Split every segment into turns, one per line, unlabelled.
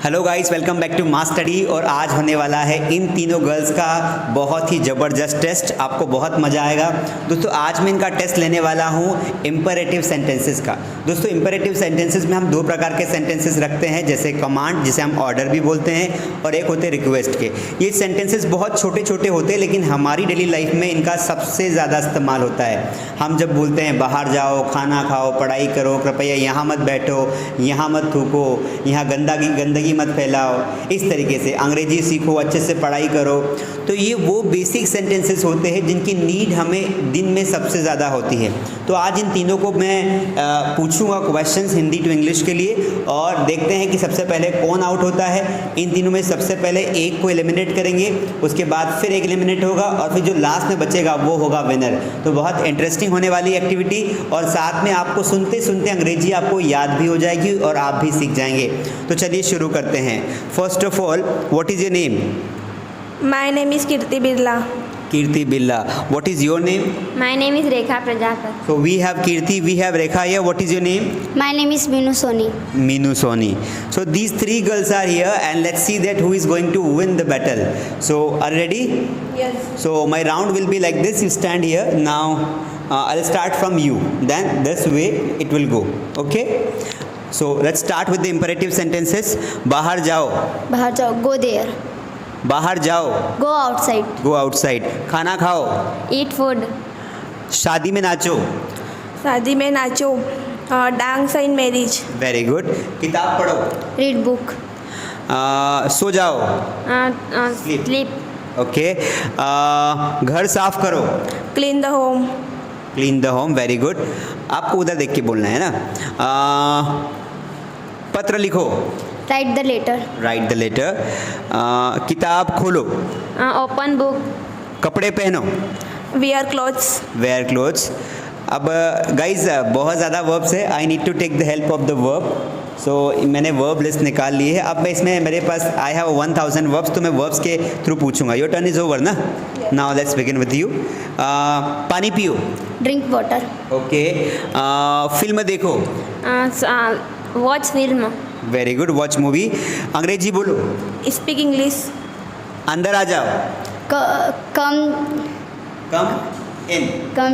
Hello guys, welcome back to mass study. और आज होने वाला है इन तीनों गर्ल्स का बहुत ही ज़बरदस्त टेस्ट। आपको बहुत मज़ा आएगा दोस्तों। आज मैं इनका टेस्ट लेने वाला हूँ इम्परेटिव सेंटेंसेस का। दोस्तों इम्परेटिव सेंटेंसेस में हम दो प्रकार के सेंटेंसेस रखते हैं, जैसे कमांड, जिसे हम ऑर्डर भी बोलते हैं, और एक होते हैं रिक्वेस्ट के। ये सेंटेंसेस बहुत छोटे छोटे होते हैं, लेकिन हमारी डेली लाइफ में इनका सबसे ज़्यादा इस्तेमाल होता है। हम जब बोलते हैं बाहर जाओ, खाना खाओ, पढ़ाई करो, कृपया यहाँ मत बैठो, यहाँ मत थूको, यहाँ गंदगी मत फैलाओ, इस तरीके से अंग्रेजी सीखो, अच्छे से पढ़ाई करो। तो ये वो बेसिक सेंटेंसेस होते हैं जिनकी नीड हमें दिन में सबसे ज़्यादा होती है। तो आज इन तीनों को मैं पूछूंगा क्वेश्चंस हिंदी टू इंग्लिश के लिए, और देखते हैं कि सबसे पहले कौन आउट होता है। इन तीनों में सबसे पहले एक को एलिमिनेट करेंगे, उसके बाद फिर एक एलिमिनेट होगा, और फिर जो लास्ट में बचेगा वो होगा विनर। तो बहुत इंटरेस्टिंग होने वाली एक्टिविटी, और साथ में आपको सुनते सुनते अंग्रेजी आपको याद भी हो जाएगी और आप भी सीख जाएंगे। तो चलिए शुरू करते हैं। First of all, what is your name?
My name is Kirti Birla.
Kirti Birla. What is your name?
My name is Rekha Prajapati.
So we have Kirti, we have Rekha here. What is your name?
My name is Minu Soni.
Minu Soni. So these three girls are here, and let's see that who is going to win the battle. So are you ready?
Yes.
So my round will be like this. You stand here. Now I'll start from you. Then this way it will go. Okay? So let's start with the imperative sentences. बाहर जाओ.
बाहर जाओ. Go there.
बाहर जाओ.
Go outside.
Go outside. खाना खाओ.
Eat food.
शादी में नाचो.
शादी में नाचो. Dance in marriage.
Very good. किताब पढ़ो.
Read book.
सो जाओ.
Sleep.
ओके. घर साफ करो.
Clean the home.
Clean the home. Very good. आपको उधर देख के बोलना है ना. पत्र लिखो.
Write the letter.
Write the letter. किताब खोलो.
Open book.
कपड़े पहनो.
Wear clothes.
Wear clothes. अब गाइज बहुत ज़्यादा वर्ब्स है. I need to take the help of the verb. So मैंने वर्ब लिस्ट निकाल ली है. अब मैं इसमें मेरे पास आई हैव 1000 वर्ब्स, तो मैं वर्ब्स के थ्रू पूछूंगा. योर टर्न इज ओवर ना. Now let's begin with you. पानी पियो.
Drink water.
ओके. फिल्म देखो.
Watch film.
Very good. Watch movie. अंग्रेजी बोलो.
Speak English.
अंदर आ जाओ.
Come
come in.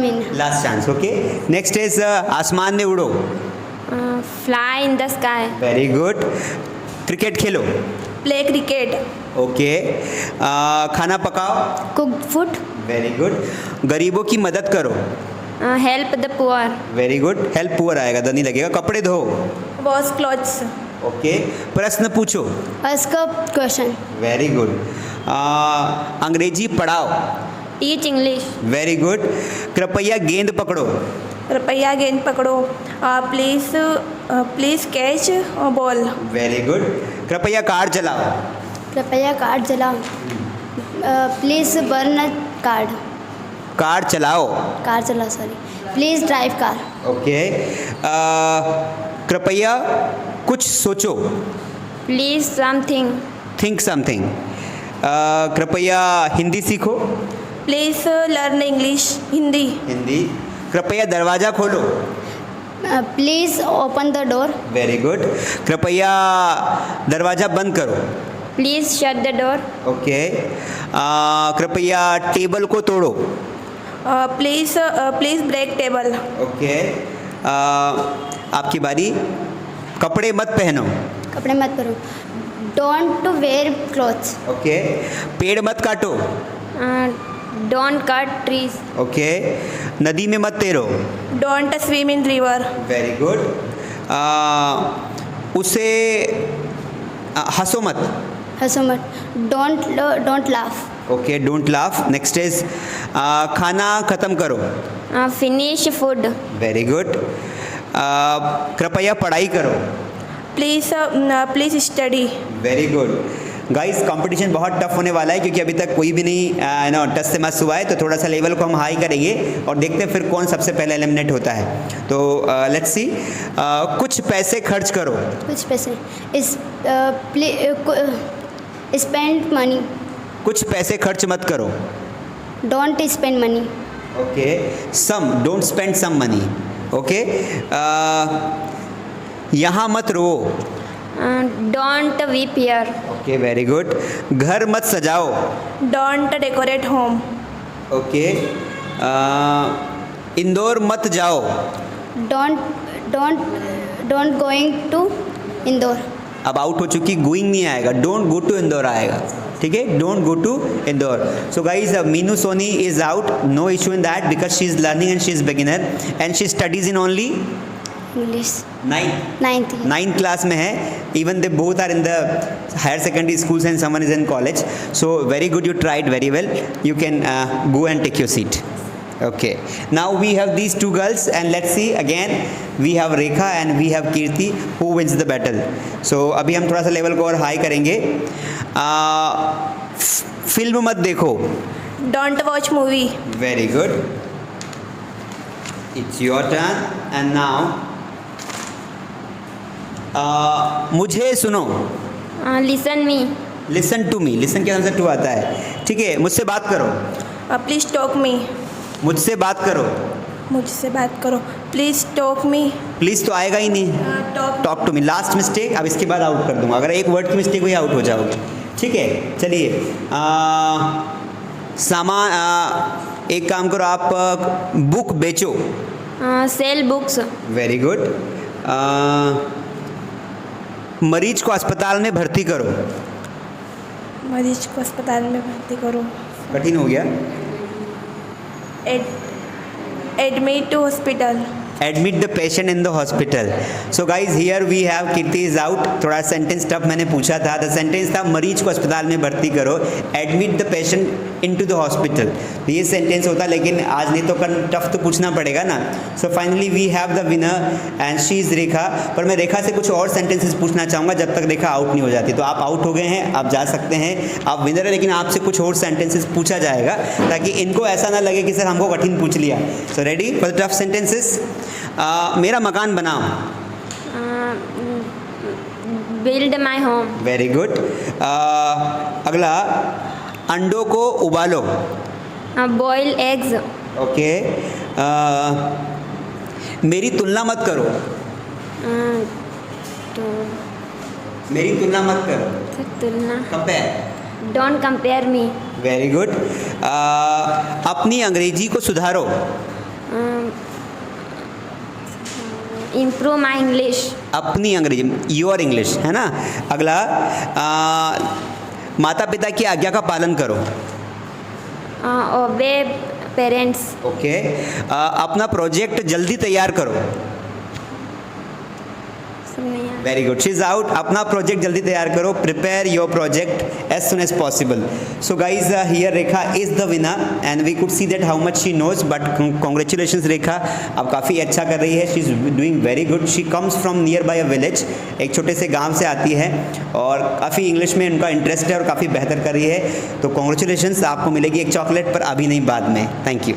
in.
Last chance. Okay. Next is आसमान में उड़ो.
Fly in the sky.
Very good. Cricket खेलो.
Play cricket.
ओके. खाना पकाओ.
Cook food.
Very good. गरीबों की मदद करो.
Help the poor.
Very good. Help poor आएगा, द नहीं लगेगा. कपड़े धो.
Wash clothes.
ओके. प्रश्न पूछो.
Ask a question.
Very good. अंग्रेजी पढ़ाओ.
Teach English.
Very good. कृपया गेंद पकड़ो.
रुपया गेंद पकड़ो. Please catch ball.
Very good. कृपया कार चलाओ.
कृपया कार चलाओ. Please burn a card.
Car चलाओ.
कार चलाओ. Sorry. Please drive car.
Okay. कृपया कुछ सोचो.
Please something.
Think something. कृपया हिंदी सीखो.
Please learn English. Hindi.
Hindi. कृपया दरवाज़ा खोलो.
Please open the door.
Very good. कृपया दरवाज़ा बंद करो.
Please shut the door.
Okay. कृपया टेबल को तोड़ो.
Please break table.
ओके. आपकी बारी. कपड़े मत पहनो.
कपड़े मत पहनो. Don't wear clothes.
ओके. पेड़ मत काटो.
Don't cut trees.
ओके. नदी में मत तैरो.
Don't swim in river.
Very good. उसे हंसो मत.
हंसो मत. Don't laugh.
Okay. Don't laugh. Next is खाना ख़त्म करो.
Finish food.
Very good. कृपया पढ़ाई करो.
Please study.
Very good. Guys competition बहुत टफ होने वाला है, क्योंकि अभी तक कोई भी नहीं टच से मस हुआ है. तो थोड़ा सा लेवल को हम हाई करेंगे और देखते हैं फिर कौन सबसे पहले एलिमिनेट होता है. तो लेट्स सी. कुछ पैसे खर्च करो.
कुछ पैसे. Spend money.
कुछ पैसे खर्च मत करो.
Don't spend money.
Okay. Some. Don't spend some money. Okay. यहाँ मत रो.
Don't weep here.
Okay very good. घर मत सजाओ।
don't decorate home,
okay. Indore मत जाओ।
don't going to Indore.
अब आउट हो चुकी, गोइंग नहीं आएगा, डोंट गो टू इंदौर आएगा, ठीक है, don't go to Indore. So guys Meenu Soni is out, no issue in that because she is learning and she is beginner and she studies in only
English
ninth 9th class में है। Even they both are in the higher secondary schools and someone is in college. So very good, you tried very well, you can go and take your seat. Okay, now we have these two girls and let's see again we have Rekha and we have Kirti who wins the battle. So अभी हम थोड़ा सा level को और high करेंगे। Film मत देखो।
don't watch movie,
Very good. It's your turn and now मुझे सुनो।
Listen me.
Listen to me, listen के आंसर टू आता है, ठीक है। मुझसे बात करो।
please talk me,
मुझसे बात करो।
मुझसे बात करो, please talk me,
प्लीज़ तो आएगा ही नहीं।
talk
talk to me, last mistake, अब इसके बाद आउट कर दूंगा, अगर एक वर्ड की मिस्टेक हुई आउट हो जाओगे, ठीक है। चलिए सामान, एक काम करो आप, बुक बेचो।
Sell books.
Very good. मरीज को अस्पताल में भर्ती करो।
मरीज को अस्पताल में भर्ती करो,
कठिन हो गया।
admit to hospital,
admit the patient in the hospital. So guys here we have Kirti is out. थोड़ा सेंटेंस टफ मैंने पूछा था, द सेंटेंस था मरीज को अस्पताल में भर्ती करो, admit the patient in to the hospital. ये सेंटेंस होता, लेकिन आज नहीं तो कल टफ तो पूछना पड़ेगा ना। So finally we have the winner and she is Rekha. पर मैं रेखा से कुछ और सेंटेंसेस पूछना चाहूँगा जब तक रेखा आउट नहीं हो जाती। तो आप आउट हो गए हैं, आप जा सकते हैं, आप विनर है, लेकिन आपसे कुछ और सेंटेंसेस पूछा जाएगा ताकि इनको ऐसा ना लगे कि सर हमको कठिन पूछ लिया। So ready for the tough sentences. मेरा मकान बनाओ।
Build my home.
Very good. अगला, अंडों को उबालो।
Boil eggs.
ओके। मेरी तुलना मत करो।
तो
मेरी तुलना मत करो,
तुलना।
Compare.
Don't compare me.
Very good. अपनी अंग्रेजी को सुधारो।
Improve my English.
अपनी अंग्रेजी, योर इंग्लिश, है ना। अगला, माता पिता की आज्ञा का पालन करो।
Obey parents.
ओके। अपना प्रोजेक्ट जल्दी तैयार करो। Very good, she is out. अपना प्रोजेक्ट जल्दी तैयार करो, prepare your project as soon as possible. So guys here Rekha is the winner and we could see that how much she knows, but congratulations Rekha, अब काफ़ी अच्छा कर रही है। She is doing very good. She comes from near by a village, एक छोटे से गांव से आती है और काफ़ी इंग्लिश में उनका इंटरेस्ट है और काफ़ी बेहतर कर रही है। तो कॉन्ग्रेचुलेशंस, आपको मिलेगी एक चॉकलेट, पर अभी नहीं, बाद में। Thank you.